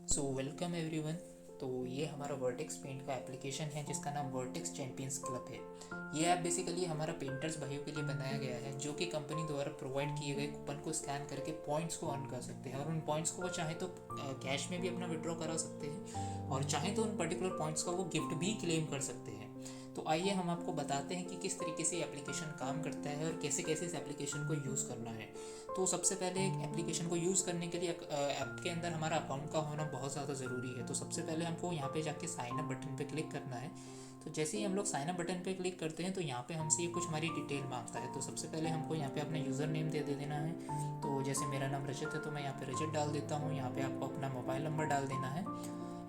So welcome everyone. तो ये हमारा वर्टेक्स पेंट का एप्लीकेशन है जिसका नाम वर्टेक्स चैंपियंस क्लब है। ये ऐप बेसिकली हमारा पेंटर्स भाइयों के लिए बनाया गया है जो कि कंपनी द्वारा प्रोवाइड किए गए कूपन को स्कैन करके पॉइंट्स को अर्न कर सकते हैं और उन पॉइंट्स को वो चाहे तो कैश में भी अपना विड्रॉ करा सकते हैं और चाहे तो उन पर्टिकुलर पॉइंट्स का वो गिफ्ट भी क्लेम कर सकते हैं। तो आइए हम आपको बताते हैं कि किस तरीके से एप्लीकेशन काम करता है और कैसे कैसे इस एप्लीकेशन को यूज़ करना है। तो सबसे पहले एक एप्लीकेशन को यूज़ करने के लिए ऐप के अंदर हमारा अकाउंट का होना बहुत ज़्यादा ज़रूरी है। तो सबसे पहले हमको यहाँ पे जाके साइन अप बटन पे क्लिक करना है। तो जैसे ही हम लोग साइन अप बटन पे क्लिक करते हैं तो यहाँ पे हमसे ये कुछ हमारी डिटेल मांगता है। तो सबसे पहले हमको यहाँ पे अपना यूज़र नेम दे देना है। तो जैसे मेरा नाम रजत है तो मैं यहाँ पे रजत डाल देता हूँ। यहाँ पे आपको अपना मोबाइल नंबर डाल देना है।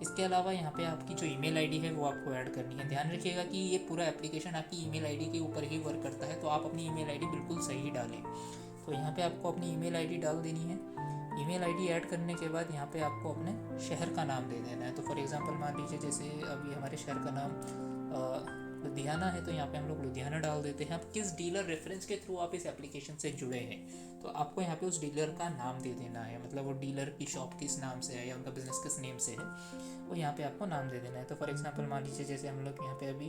इसके अलावा यहाँ पे आपकी जो ईमेल आईडी है वो आपको ऐड करनी है। ध्यान रखिएगा कि ये पूरा एप्लीकेशन आपकी ईमेल आईडी के ऊपर ही वर्क करता है, तो आप अपनी ईमेल आईडी बिल्कुल सही डालें। तो यहाँ पे आपको अपनी ईमेल आईडी डाल देनी है। ईमेल आईडी ऐड करने के बाद यहाँ पे आपको अपने शहर का नाम दे देना है। तो फॉर एग्जांपल मान लीजिए जैसे अभी हमारे शहर का नाम लुधियाना है तो यहाँ पे हम लोग लुधियाना डाल देते हैं। आप किस डीलर रेफरेंस के थ्रू आप इस एप्लीकेशन से जुड़े हैं तो आपको यहाँ पे उस डीलर का नाम दे देना है, मतलब वो डीलर की शॉप किस नाम से है या उनका बिजनेस किस नेम से है वो यहाँ पे आपको नाम दे देना है। तो फॉर एग्जांपल मान लीजिए जैसे हम लोग यहाँ पे अभी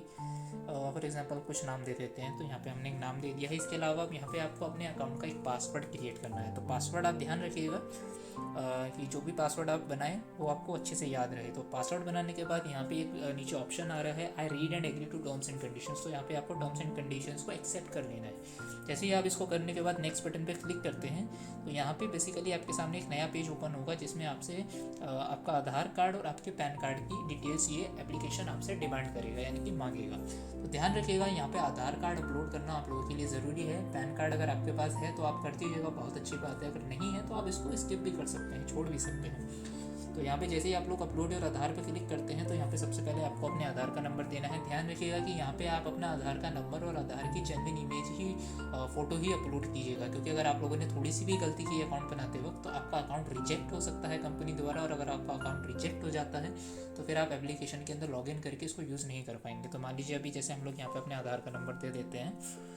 फॉर एग्जांपल कुछ नाम दे देते हैं। तो यहाँ पे हमने एक नाम दे दिया है। इसके अलावा यहाँ पे आपको अपने अकाउंट का एक पासवर्ड क्रिएट करना है। तो पासवर्ड आप ध्यान रखिएगा कि जो भी पासवर्ड आप बनाएं वो आपको अच्छे से याद रहे। तो पासवर्ड बनाने के बाद यहाँ पे एक नीचे ऑप्शन आ रहा है I read and agree to terms and conditions. तो यहाँ पे आपको टर्म्स एंड कंडीशंस को एक्सेप्ट कर लेना है। जैसे ही आप इसको करने के बाद नेक्स्ट बटन पे क्लिक करते हैं तो यहाँ पे बेसिकली आपके सामने एक नया पेज ओपन होगा जिसमें आपसे आपका आधार कार्ड और आपके पैन कार्ड की डिटेल्स ये एप्लीकेशन आपसे डिमांड करेगा यानी कि मांगेगा। तो ध्यान रखिएगा यहाँ पे आधार कार्ड अपलोड करना आप लोगों के लिए ज़रूरी है। पैन कार्ड अगर आपके पास है तो आप कर दीजिएगा, बहुत अच्छी बात है। अगर नहीं है तो आप इसको स्किप भी कर सकते हैं, छोड़ भी सकते हैं। तो यहाँ पे जैसे ही आप लोग अपलोड और आधार पे क्लिक करते हैं तो यहाँ पे सबसे पहले आपको अपने आधार का नंबर देना है। ध्यान रखिएगा कि यहाँ पे आप अपना आधार का नंबर और आधार की जेन्युइन इमेज ही फ़ोटो ही अपलोड कीजिएगा, क्योंकि अगर आप लोगों ने थोड़ी सी भी गलती की अकाउंट बनाते वक्त तो आपका अकाउंट रिजेक्ट हो सकता है कंपनी द्वारा। और अगर आपका अकाउंट रिजेक्ट हो जाता है तो फिर आप एप्लीकेशन के अंदर लॉगिन करके इसको यूज़ नहीं कर पाएंगे। तो मान लीजिए अभी जैसे हम लोग यहाँ पे अपने आधार का नंबर दे देते हैं।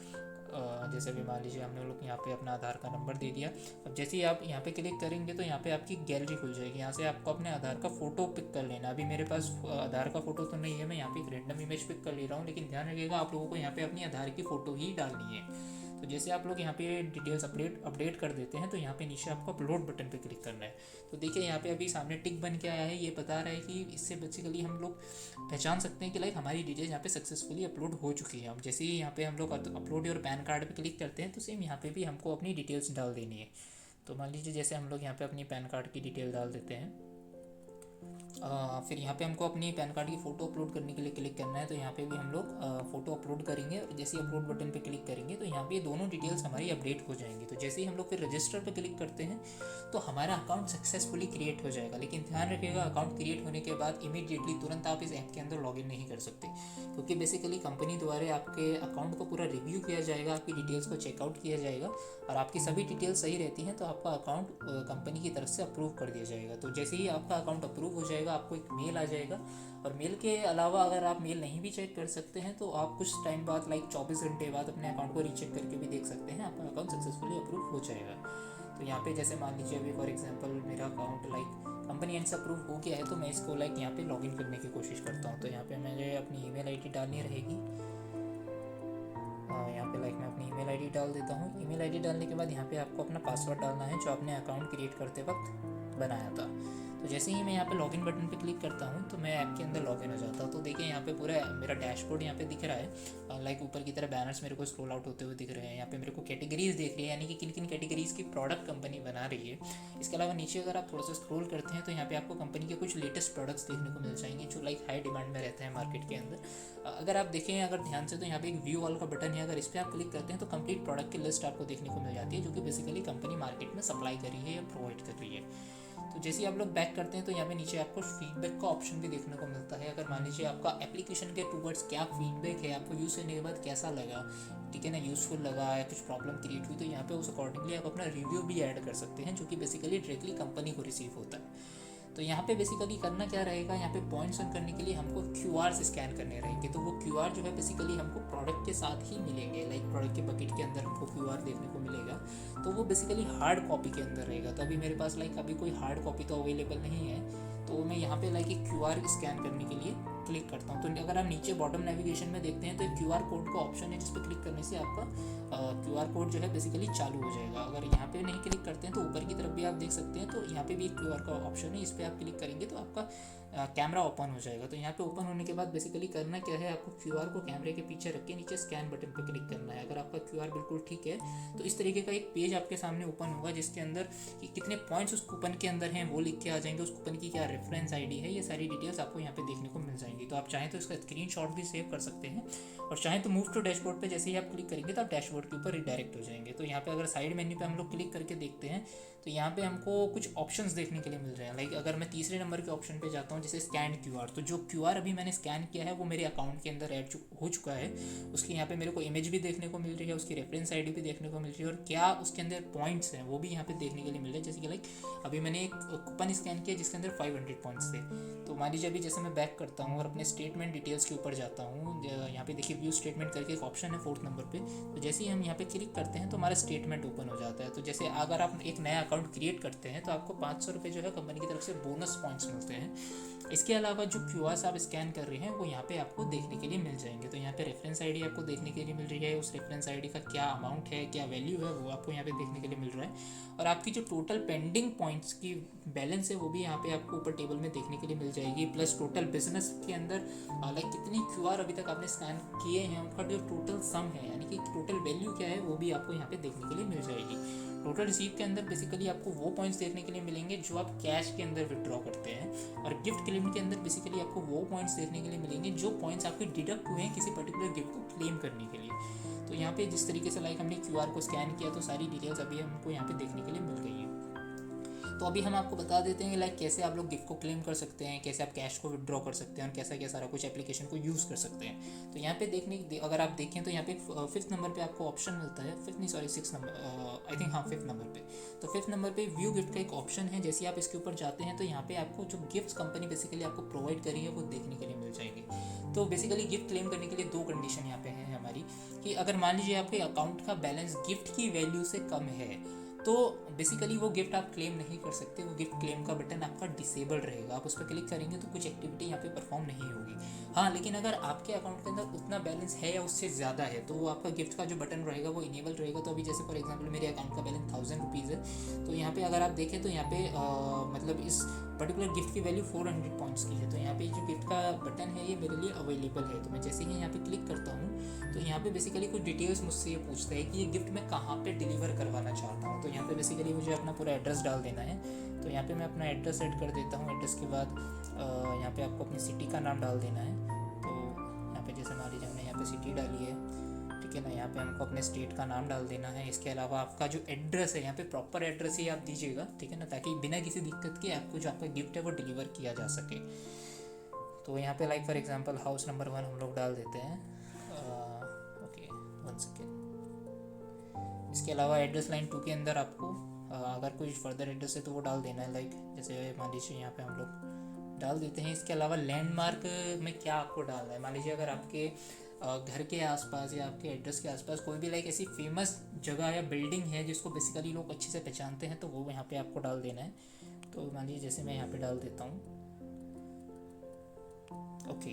जैसे अभी मान लीजिए हमने लोग यहाँ पे अपना आधार का नंबर दे दिया। अब जैसे ही आप यहाँ पे क्लिक करेंगे तो यहाँ पे आपकी गैलरी खुल जाएगी। यहाँ से आपको अपने आधार का फ़ोटो पिक कर लेना। अभी मेरे पास आधार का फ़ोटो तो नहीं है, मैं यहाँ पे एक रैंडम इमेज पिक कर ले रहा हूँ, लेकिन ध्यान रखिएगा आप लोगों को यहाँ पे अपनी आधार की फ़ोटो ही डालनी है। तो जैसे आप लोग यहाँ पे डिटेल्स अपडेट कर देते हैं तो यहाँ पे नीचे आपको अपलोड बटन पे क्लिक करना है। तो देखिए यहाँ पे अभी सामने टिक बन के आया है, ये बता रहा है कि इससे बेसिकली हम लोग पहचान सकते हैं कि लाइक हमारी डिटेल्स यहाँ पे सक्सेसफुली अपलोड हो चुकी है। अब जैसे ही यहाँ पे हम लोग अपलोड और पैन कार्ड पे क्लिक करते हैं तो सेम यहाँ पे भी हमको अपनी डिटेल्स डाल देनी है। तो मान लीजिए जैसे हम लोग यहाँ पे अपनी पैन कार्ड की डिटेल डाल देते हैं। फिर यहाँ पे हमको अपनी पैन कार्ड की फ़ोटो अपलोड करने के लिए क्लिक करना है। तो यहाँ पे भी हम लोग फ़ोटो अपलोड करेंगे और जैसे ही अपलोड बटन पे क्लिक करेंगे तो यहाँ पे दोनों डिटेल्स हमारी अपडेट हो जाएंगी। तो जैसे ही हम लोग फिर रजिस्टर पे क्लिक करते हैं तो हमारा अकाउंट सक्सेसफुली क्रिएट हो जाएगा। लेकिन ध्यान रखिएगा अकाउंट क्रिएट होने के बाद इमीडिएटली तुरंत आप इस ऐप के अंदर लॉगिन नहीं कर सकते, क्योंकि बेसिकली कंपनी द्वारा आपके अकाउंट को पूरा रिव्यू किया जाएगा, आपकी डिटेल्स को चेकआउट किया जाएगा और आपकी सभी डिटेल्स सही रहती हैं तो आपका अकाउंट कंपनी की तरफ से अप्रूव कर दिया जाएगा। तो जैसे ही आपका अकाउंट अप्रूव हो जाएगा आपको एक मेल आ जाएगा। और मेल के अलावा अगर आप मेल नहीं भी चेक कर सकते हैं तो आप कुछ टाइम बाद लाइक 24 घंटे बाद अपने अकाउंट को रीचेक करके भी देख सकते हैं, आपका अकाउंट सक्सेसफुली अप्रूव हो जाएगा। तो यहाँ पे जैसे मान लीजिए अभी फॉर एग्जांपल मेरा अकाउंट लाइक कंपनी एंड से अप्रूव हो गया है तो मैं इसको लाइक यहाँ पे लॉगिन करने की कोशिश करता हूँ। तो यहाँ पे मुझे अपनी ईमेल आईडी डालनी रहेगी। यहाँ पे लाइक मैं अपनी ईमेल आईडी डाल देता हूँ। ईमेल आईडी डालने के बाद यहाँ पे आपको अपना पासवर्ड डालना है जो आपने अकाउंट क्रिएट करते वक्त बनाया था। तो जैसे ही मैं यहाँ पे लॉगिन बटन पे क्लिक करता हूँ तो मैं ऐप के अंदर लॉगिन हो जाता हूँ। तो देखिए यहाँ पे पूरा मेरा डैशबोर्ड यहाँ पे दिख रहा है। लाइक ऊपर की तरह बैनर्स मेरे को स्क्रॉल आउट होते हुए दिख रहे हैं। यहाँ पे मेरे को कैटेगरीज देख रही है, यानी कि किन किन कैटेगरीज की प्रोडक्ट कंपनी बना रही है। इसके अलावा नीचे अगर आप थोड़ा सा स्क्रॉल करते हैं तो यहाँ पे आपको कंपनी के कुछ लेटेस्ट प्रोडक्ट्स देखने को मिल जाएंगे जो लाइक हाई डिमांड में रहते हैं मार्केट के अंदर। अगर आप देखें अगर ध्यान से तो यहाँ पे एक व्यू ऑल का बटन है, अगर इस पर आप क्लिक करते हैं तो कंप्लीट प्रोडक्ट की लिस्ट आपको देखने को मिल जाती है जो कि बेसिकली कंपनी मार्केट में सप्लाई कर रही है या प्रोवाइड कर रही है। तो जैसे ही आप लोग बैक करते हैं तो यहाँ पे नीचे आपको फीडबैक का ऑप्शन भी देखने को मिलता है। अगर मान लीजिए आपका एप्लीकेशन के टूवर्ड्स क्या फीडबैक है, आपको यूज़ करने के बाद कैसा लगा, ठीक है ना, यूज़फुल लगा या कुछ प्रॉब्लम क्रिएट हुई, तो यहाँ पे उस अकॉर्डिंगली आप अपना रिव्यू भी ऐड कर सकते हैं जो कि बेसिकली डायरेक्टली कंपनी को रिसीव होता है। तो यहाँ पे बेसिकली करना क्या रहेगा, यहाँ पे पॉइंट्स अर्न करने के लिए हमको QR से स्कैन करने रहेंगे। तो वो QR जो है बेसिकली हमको प्रोडक्ट के साथ ही मिलेंगे, लाइक प्रोडक्ट के बकेट के अंदर हमको QR देखने को मिलेगा। तो वो बेसिकली हार्ड कॉपी के अंदर रहेगा। तो अभी मेरे पास लाइक अभी कोई हार्ड कॉपी तो अवेलेबल नहीं है, तो मैं यहाँ पे लाइक एक QR स्कैन करने के लिए क्लिक करता हूँ। तो अगर आप नीचे बॉटम नेविगेशन में देखते हैं तो एक QR कोड का ऑप्शन है जिस पर क्लिक करने से आपका QR कोड जो है बेसिकली चालू हो जाएगा। अगर यहाँ पे नहीं क्लिक करते हैं तो ऊपर की तरफ भी आप देख सकते हैं, तो यहाँ पे भी एक QR का ऑप्शन है, इस पर आप क्लिक करेंगे तो आपका कैमरा ओपन हो जाएगा। तो यहाँ पे ओपन होने के बाद बेसिकली करना क्या है, आपको QR को कैमरे के पीछे रख के नीचे स्कैन बटन पे क्लिक करना है। अगर आपका QR बिल्कुल ठीक है तो इस तरीके का एक पेज आपके सामने ओपन होगा जिसके अंदर कि कितने पॉइंट्स उस कूपन के अंदर हैं वो लिख के आ जाएंगे, उस कूपन की क्या रेफरेंस ID है, ये सारी डिटेल्स आपको यहाँ पे देखने को मिल जाएंगी। तो आप चाहें तो इसका स्क्रीनशॉट भी सेव कर सकते हैं, और चाहें तो मूव टू डैशबोर्ड पे जैसे ही आप क्लिक करेंगे तो आप डैशबोर्ड के ऊपर रिडायरेक्ट हो जाएंगे। तो यहाँ पे अगर साइड मेन्यू पे हम लोग क्लिक करके देखते हैं तो यहाँ पे हमको कुछ ऑप्शंस देखने के लिए मिल रहे हैं। लाइक अगर मैं तीसरे नंबर के ऑप्शन पे जाता हूँ जैसे स्कैन QR, तो जो QR अभी मैंने स्कैन किया है वो मेरे अकाउंट के अंदर ऐड हो चुका है। उसकी यहाँ पे मेरे को इमेज भी देखने को मिल रही है, उसकी रेफरेंस ID भी देखने को मिल रही है, और क्या उसके अंदर पॉइंट्स हैं वो भी यहाँ पे देखने के लिए मिल रहे हैं। जैसे कि लाइक अभी मैंने एक कूपन स्कैन किया जिसके अंदर 500 पॉइंट्स थे। तो मान लीजिए अभी जैसे मैं बैक करता हूँ और अपने स्टेटमेंट डिटेल्स के ऊपर जाता हूँ, यहाँ पे देखिए व्यू स्टेटमेंट करके एक ऑप्शन है 4th नंबर पे। तो जैसे ही हम यहाँ पे क्लिक करते हैं तो हमारा स्टेटमेंट ओपन हो जाता है। तो जैसे अगर आप एक नया अकाउंट क्रिएट करते हैं तो आपको 500 रुपये जो है कंपनी की तरफ से बोनस पॉइंट्स मिलते हैं। इसके अलावा जो QRs आप स्कैन कर रहे हैं वो यहाँ पे आपको देखने के लिए मिल जाएंगे। तो यहाँ पे रेफरेंस ID आपको देखने के लिए मिल रही है, उस रेफरेंस ID का क्या अमाउंट है, क्या वैल्यू है, वो आपको यहाँ पे देखने के लिए मिल रहा है। और आपकी जो टोटल पेंडिंग पॉइंट्स की बैलेंस है वो भी यहाँ पे आपको ऊपर टेबल में देखने के लिए मिल जाएगी, प्लस टोटल बिजनेस के अंदर लाइक कितनी QR अभी तक आपने स्कैन किए हैं उनका जो टोटल सम है, यानी कि टोटल वैल्यू क्या है वो भी आपको यहाँ पे देखने के लिए मिल जाएगी। टोटल रिसीव के अंदर बेसिकली आपको वो पॉइंट्स देखने के लिए मिलेंगे जो आप कैश के अंदर विड्रॉ करते हैं, और गिफ्ट क्लेम के अंदर बेसिकली आपको वो पॉइंट्स देखने के लिए मिलेंगे जो पॉइंट्स आपके डिडक्ट हुए हैं किसी पर्टिकुलर गिफ्ट को क्लेम करने के लिए। तो यहाँ पे जिस तरीके से लाइक हमने QR को स्कैन किया तो सारी डिटेल्स अभी हमको यहाँ पे देखने के लिए मिल गई है। तो अभी हम आपको बता देते हैं लाइक कैसे आप लोग गिफ्ट को क्लेम कर सकते हैं, कैसे आप कैश को विड्रॉ कर सकते हैं, और कैसा क्या सारा कुछ एप्लीकेशन को यूज़ कर सकते हैं। तो यहाँ पे अगर आप देखें तो यहाँ पे 5th नंबर पे आपको ऑप्शन मिलता है, 6th नंबर आई थिंक, हाँ 5th नंबर पे। तो 5th नंबर पे व्यू गिफ्ट का एक ऑप्शन है। जैसे आप इसके ऊपर जाते हैं तो यहाँ पे आपको जो गिफ्ट कंपनी बेसिकली आपको प्रोवाइड करी है वो देखने के लिए मिल जाएंगे। तो बेसिकली गिफ्ट क्लेम करने के लिए 2 कंडीशन यहाँ पे है हमारी, कि अगर मान लीजिए आपके अकाउंट का बैलेंस गिफ्ट की वैल्यू से कम है तो बेसिकली वो गिफ्ट आप क्लेम नहीं कर सकते, वो गिफ्ट क्लेम का बटन आपका डिसेबल्ड रहेगा। आप उस पर क्लिक करेंगे तो कुछ एक्टिविटी यहाँ पे परफॉर्म नहीं होगी। हाँ, लेकिन अगर आपके अकाउंट के अंदर उतना बैलेंस है या उससे ज़्यादा है तो वो आपका गिफ्ट का जो बटन रहेगा वो इनेबल रहेगा। तो अभी जैसे फॉर एग्जांपल मेरे अकाउंट का बैलेंस 1000 रुपीज़ है, तो यहाँ पे अगर आप देखें तो यहाँ पे मतलब इस पर्टिकुलर गिफ्ट की वैल्यू 400 पॉइंट्स की है। तो यहाँ पे जो गिफ्ट का बटन है ये मेरे लिए अवेलेबल है। तो मैं जैसे ही यहाँ पे क्लिक करता हूँ तो यहाँ पे बेसिकली कुछ डिटेल्स मुझसे ये पूछता है कि ये गिफ्ट मैं कहाँ पे डिलीवर करवाना चाहता हूँ। तो यहाँ पे बेसिकली मुझे अपना पूरा एड्रेस डाल देना है। तो यहाँ पे मैं अपना एड्रेस सेट कर देता हूँ। एड्रेस के बाद यहाँ पे आपको अपनी सिटी का नाम डाल देना है। तो यहाँ पे जैसे मान लीजिए हमने यहाँ पे सिटी डाली है, ठीक है ना। यहाँ पे हमको अपने स्टेट का नाम डाल देना है। इसके अलावा आपका जो एड्रेस है यहाँ पे प्रॉपर एड्रेस ही आप दीजिएगा, ठीक है ना, ताकि बिना किसी दिक्कत के आपको जो आपका गिफ्ट है वो डिलीवर किया जा सके। तो यहाँ पे like for example house number 1 हम लोग डाल देते हैं। Okay, 1 second. इसके अलावा एड्रेस लाइन 2 के अंदर आपको अगर कोई फर्दर एड्रेस है तो वो डाल देना है। लाइक जैसे मान लीजिए यहाँ पे हम लोग डाल देते हैं। इसके अलावा लैंडमार्क में क्या आपको डालना है, मान लीजिए अगर आपके घर के आसपास या आपके एड्रेस के आसपास कोई भी लाइक ऐसी फेमस जगह या बिल्डिंग है जिसको बेसिकली लोग अच्छे से पहचानते हैं तो वो यहाँ पे आपको डाल देना है। तो मान लीजिए जैसे मैं यहाँ पे डाल देता हूँ। ओके,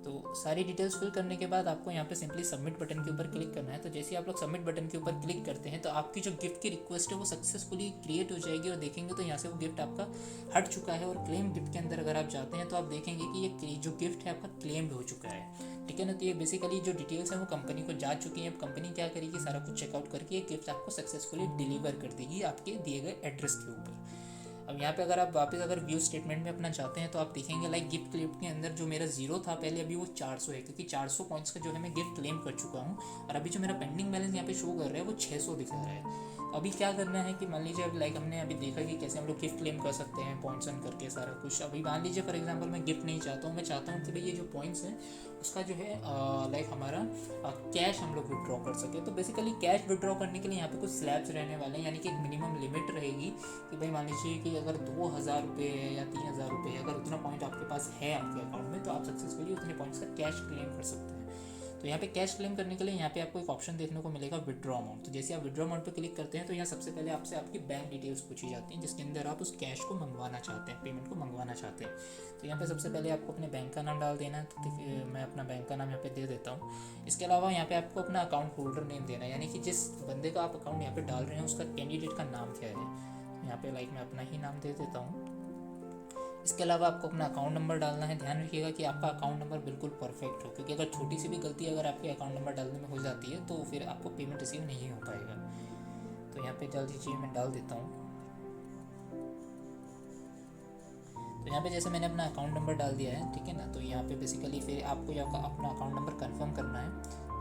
तो सारी डिटेल्स फिल करने के बाद आपको यहाँ पे सिंपली सबमिट बटन के ऊपर क्लिक करना है। तो जैसे ही आप लोग सबमिट बटन के ऊपर क्लिक करते हैं तो आपकी जो गिफ्ट की रिक्वेस्ट है वो सक्सेसफुली क्रिएट हो जाएगी, और देखेंगे तो यहाँ से वो गिफ्ट आपका हट चुका है। और क्लेम गिफ्ट के अंदर अगर आप जाते हैं तो आप देखेंगे कि ये जो गिफ्ट है आपका क्लेम्ड हो चुका है, ठीक है ना। तो ये बेसिकली जो डिटेल्स हैं वो कंपनी को जा चुकी हैं। अब कंपनी क्या करेगी, सारा कुछ चेकआउट करके ये गिफ्ट आपको सक्सेसफुली डिलीवर कर देगी आपके दिए गए एड्रेस के ऊपर। अब यहाँ पे अगर आप वापस अगर व्यू स्टेटमेंट में अपना जाते हैं तो आप देखेंगे लाइक गिफ्ट क्लेम के अंदर जो मेरा 0 था पहले, अभी वो 400 है, क्योंकि 400 पॉइंट्स का जो है मैं गिफ्ट क्लेम कर चुका हूँ। और अभी जो मेरा पेंडिंग बैलेंस यहाँ पे शो कर रहा है वो 600 दिखा रहा है। अभी क्या करना है कि मान लीजिए लाइक हमने अभी देखा कि कैसे हम लोग गिफ्ट क्लेम कर सकते हैं पॉइंट्स अर्न करके सारा कुछ। अभी मान लीजिए फॉर एग्जांपल मैं गिफ्ट नहीं चाहता हूँ, मैं चाहता हूँ कि भाई ये जो पॉइंट्स हैं उसका जो है लाइक हमारा कैश हम लोग विड्रॉ कर सके। तो बेसिकली कैश विड्रॉ करने के लिए यहाँ पे कुछ स्लैब्स रहने वाले हैं, यानी कि एक मिनिमम लिमिट रहेगी कि भाई मान लीजिए कि अगर 2000 रुपये या 3000 रुपये अगर उतना पॉइंट आपके पास है आपके अकाउंट में तो आप सक्सेसफुली उतने पॉइंट्स का कैश क्लेम कर सकते हैं। तो यहाँ पे कैश क्लेम करने के लिए यहाँ पे आपको एक ऑप्शन देखने को मिलेगा विड्रॉ अमाउंट। तो जैसे आप विड्रॉ अमाउंट पर क्लिक करते हैं तो यहाँ सबसे पहले आपसे आपकी बैंक डिटेल्स पूछी जाती हैं, जिसके अंदर आप उस कैश को मंगवाना चाहते हैं, पेमेंट को मंगवाना चाहते हैं। तो यहाँ पे सबसे पहले आपको अपने बैंक का नाम डाल देना है। तो मैं अपना बैंक का नाम यहाँ पे दे देता हूँ। इसके अलावा यहाँ पे आपको अपना अकाउंट होल्डर नेम देना है, यानी कि जिस बंदे का आप अकाउंट यहाँ पे डाल रहे हैं उसका कैंडिडेट का नाम क्या है। यहाँ पे लाइक मैं अपना ही नाम दे देता हूँ। इसके अलावा आपको अपना अकाउंट नंबर डालना है। ध्यान रखिएगा कि आपका अकाउंट नंबर बिल्कुल परफेक्ट हो, क्योंकि अगर छोटी सी भी गलती अगर आपके अकाउंट नंबर डालने में हो जाती है तो फिर आपको पेमेंट रिसीव नहीं हो पाएगा। तो यहाँ पे जल्दी जी मैं डाल देता हूँ। तो यहाँ पे जैसे मैंने अपना अकाउंट नंबर डाल दिया है, ठीक है ना। तो यहाँ पे बेसिकली फिर आपको अपना अकाउंट नंबर कंफर्म करना है,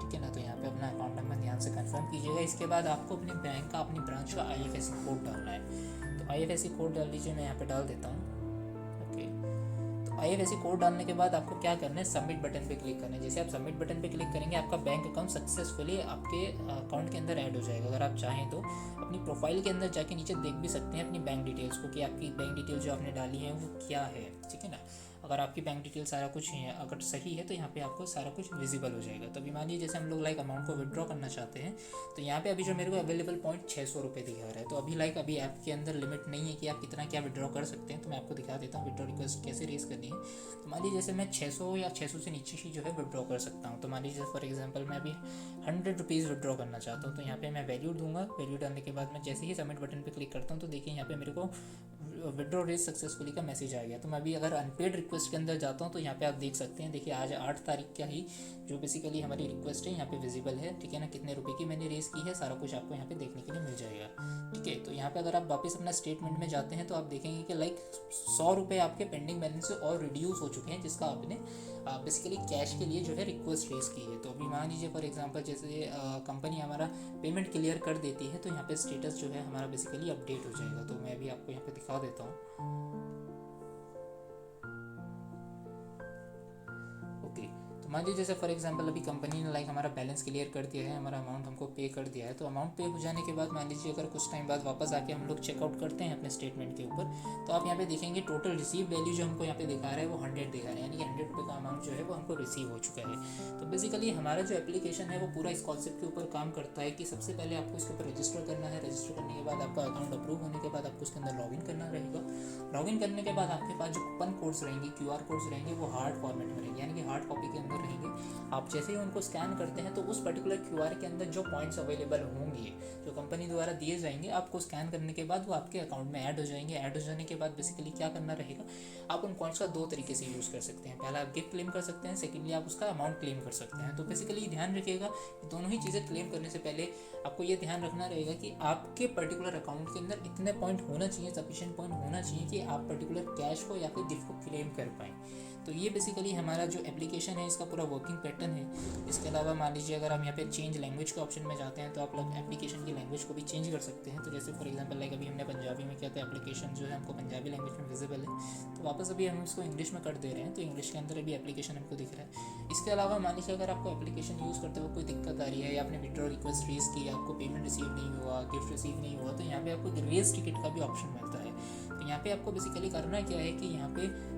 ठीक है ना। तो यहाँ पे अपना अकाउंट नंबर ध्यान से कंफर्म कीजिएगा। इसके बाद आपको अपने बैंक का, अपनी ब्रांच का IFSC कोड डालना है। तो IFSC कोड डाल लीजिए, मैं यहाँ पे डाल देता हूँ। IFSC कोड डालने के बाद आपको क्या करना है, सबमिट बटन पे क्लिक करना है। जैसे आप सबमिट बटन पे क्लिक करेंगे आपका बैंक अकाउंट सक्सेसफुली आपके अकाउंट के अंदर ऐड हो जाएगा। अगर आप चाहें तो अपनी प्रोफाइल के अंदर जाके नीचे देख भी सकते हैं अपनी बैंक डिटेल्स को, कि आपकी बैंक डिटेल जो आपने डाली है वो क्या है, ठीक है ना। अगर आपकी बैंक डिटेल सारा कुछ है, अगर सही है तो यहाँ पे आपको सारा कुछ विजिबल हो जाएगा। तो अभी मान लीजिए जैसे हम लोग लाइक अमाउंट को विड्रॉ करना चाहते हैं, तो यहाँ पे अभी जो मेरे को अवेलेबल पॉइंट 600 रुपये दिखा रहा है। तो अभी लाइक अभी ऐप के अंदर लिमिट नहीं है कि आप कितना क्या विड्रॉ कर सकते हैं। तो मैं आपको दिखा देता हूँ विड्रॉ रिक्वेस्ट कैसे रेज करनी है। तो मान लीजिए जैसे मैं 600 या 600 से नीचे ही जो है विड्रॉ कर सकता हूँ। तो मान लीजिए फॉर एग्जाम्पल मैं अभी 100 रुपीज़ विड्रॉ करना चाहता हूँ। तो यहाँ पे मैं वैल्यू दूंगा। वैल्यू डालने के बाद मैं जैसे ही सबमिट बटन पे क्लिक करता हूँ तो देखिए यहाँ पे मेरे को विड्रॉ रेज सक्सेसफुली का मैसेज आ गया। तो मैं अभी अगर अनपेड रिक्वेस्ट के अंदर जाता हूँ तो यहाँ पे आप देख सकते हैं, देखिए आज 8 तारीख का ही जो बेसिकली हमारी रिक्वेस्ट है यहाँ पे विजिबल है, ठीक है ना। कितने रुपए की मैंने रेज की है सारा कुछ आपको यहाँ पे देखने के लिए मिल जाएगा, ठीक है। तो यहाँ पे अगर आप वापस अपना स्टेटमेंट में जाते हैं तो आप देखेंगे कि लाइक 100 रुपये आपके पेंडिंग बैलेंस से और रिड्यूस हो चुके हैं, जिसका आपने बेसिकली कैश के लिए जो है रिक्वेस्ट रेज की है। तो अभी मान लीजिए फॉर एग्जांपल जैसे कंपनी हमारा पेमेंट क्लियर कर देती है तो यहाँ पे स्टेटस जो है हमारा बेसिकली अपडेट हो जाएगा। तो मैं अभी आपको यहाँ पे दिखा देता हूँ। ओके, तो मान लीजिए जैसे फॉर एग्जांपल अभी कंपनी ने लाइक हमारा बैलेंस क्लियर कर दिया है, हमारा अमाउंट हमको पे कर दिया है। तो अमाउंट पे हो जाने के बाद मान लीजिए अगर कुछ टाइम बाद वापस आके हम लोग चेकआउट करते हैं अपने स्टेटमेंट के ऊपर, तो आप यहाँ पे देखेंगे टोटल रिसीव वैल्यू जो हमको यहाँ पे दिखा रहा है वो 100 दिखा रहा है, यानी कि 100 रुपये का अमाउंट जो है वो हमको रिसीव हो चुका है। तो बेसिकली हमारा जो एप्लीकेशन है वो पूरा इस कॉन्सेप्ट के ऊपर काम करता है कि सबसे पहले आपको इसके ऊपर रजिस्टर करना है। रजिस्टर करने के बाद आपका अकाउंट अप्रूव होने के बाद आपको उसके अंदर लॉगिन करना रहेगा। लॉगिन करने के बाद आपके पास जो कूपन कोड्स रहेंगे, QR कोड्स रहेंगे, वो हार्ड फॉर्मेट में रहेंगे, यानी कि हार्ड कॉपी के अंदर रहेंगे। आप जैसे ही उनको स्कैन करते हैं तो उस पर्टिकुलर QR के अंदर जो पॉइंट्स अवेलेबल होंगे जो कंपनी द्वारा दिए जाएंगे, आपको स्कैन करने के बाद वो आपके अकाउंट में ऐड हो जाएंगे। ऐड हो जाने के बाद बेसिकली क्या करना रहेगा, आप उन पॉइंट्स का 2 तरीके से यूज़ कर सकते हैं। पहला आप गिफ्ट क्लेम कर सकते हैं, सेकेंडली आप उसका अमाउंट क्लेम कर सकते हैं। तो बेसिकली ध्यान रखिएगा कि दोनों ही चीज़ें क्लेम करने से पहले आपको ये ध्यान रखना रहेगा कि आपके पर्टिकुलर अकाउंट के अंदर इतने पॉइंट होना चाहिए, सफिशिएंट पॉइंट होना चाहिए कि आप पर्टिकुलर कैश को या फिर गिफ्ट को क्लेम कर पाएँ। तो ये बेसिकली हमारा जो एप्लीकेशन है इसका पूरा वर्किंग पैटर्न है। इसके अलावा मान लीजिए अगर हम यहाँ पे चेंज लैंग्वेज के ऑप्शन में जाते हैं तो आप लोग एप्लीकेशन की लैंग्वेज को भी चेंज कर सकते हैं। तो जैसे फॉर एग्जांपल लाइक अभी हमने पंजाबी में किया था, एप्लीकेशन जो है हमको पंजाबी लैंग्वेज में विजिबल है, तो वापस अभी हम उसको इंग्लिश में कर दे रहे हैं तो इंग्लिश के अंदर अभी एप्लीकेशन हमको दिख रहा है। इसके अलावा मान लीजिए अगर आपको एप्लीकेशन यूज़ करते हुए कोई दिक्कत आ रही है या आपने विड्रॉ रिक्वेस्ट रेज की, आपको पेमेंट रिसीव नहीं हुआ, गिफ्ट रिसीव नहीं हुआ, तो यहाँ पे आपको रेज टिकट का भी ऑप्शन मिलता है। तो यहाँ पे आपको बेसिकली करना क्या है कि यहाँ पे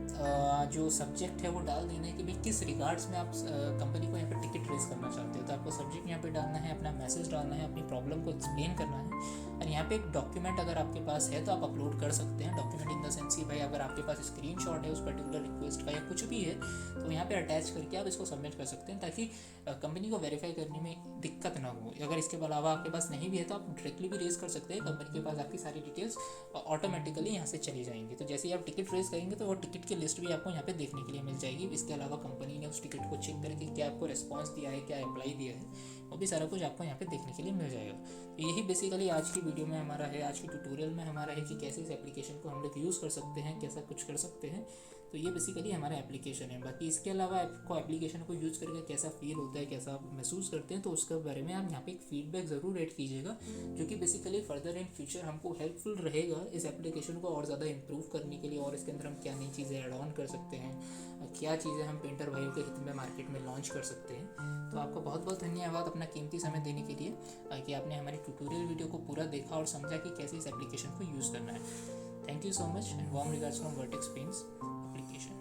जो सब्जेक्ट है वो डाल देना है कि भाई किस रिगार्ड्स में आप कंपनी को यहाँ पे टिकट रेज करना चाहते हो। तो आपको सब्जेक्ट यहाँ पे डालना है, अपना मैसेज डालना है, अपनी प्रॉब्लम को एक्सप्लेन करना है, और यहाँ पे एक डॉक्यूमेंट अगर आपके पास है तो आप अपलोड कर सकते हैं। डॉक्यूमेंट इन द सेंस कि भाई अगर आपके पास स्क्रीनशॉट है उस पर्टिकुलर रिक्वेस्ट का या कुछ भी है तो यहाँ पे अटैच करके आप इसको सबमिट कर सकते हैं, ताकि कंपनी को वेरीफाई करने में दिक्कत ना हो। अगर इसके अलावा आपके पास नहीं भी है तो आप डायरेक्टली भी रेज कर सकते हैं, कंपनी के पास आपकी सारी डिटेल्स ऑटोमेटिकली यहाँ से चली जाएंगी। तो जैसे ही आप टिकट रेज करेंगे तो वो टिकट की लिस्ट भी आपको यहाँ पे देखने के लिए मिल जाएगी। इसके अलावा कंपनी ने उस टिकट को चेक करके क्या आपको रिस्पॉन्स दिया है, क्या अप्लाई दिया है, वो भी सारा कुछ आपको यहाँ पे देखने के लिए मिल जाएगा। तो यही बेसिकली आज की वीडियो में हमारा है, आज की ट्यूटोरियल में हमारा है कि कैसे इस एप्लीकेशन को हम लोग यूज़ कर सकते हैं, कैसा कुछ कर सकते हैं। तो ये बेसिकली हमारा एप्लीकेशन है। बाकी इसके अलावा आपको एप्लीकेशन को यूज़ करके कैसा फील होता है, कैसा आप महसूस करते हैं, तो उसके बारे में आप यहाँ पे एक फीडबैक ज़रूर ऐड कीजिएगा, जो कि बेसिकली फर्दर इन फ्यूचर हमको हेल्पफुल रहेगा इस एप्लीकेशन को और ज़्यादा इंप्रूव करने के लिए, और इसके अंदर हम क्या नई चीज़ें ऐड ऑन कर सकते हैं, क्या चीज़ें हम पेंटर भाइयों के हित में मार्केट में लॉन्च कर सकते हैं। तो आपको बहुत बहुत धन्यवाद अपना कीमती समय देने के लिए कि आपने हमारी ट्यूटोरियल वीडियो को पूरा देखा और समझा कि कैसे इस एप्लीकेशन को यूज़ करना है। Thank you so much and warm regards from vertex paints application.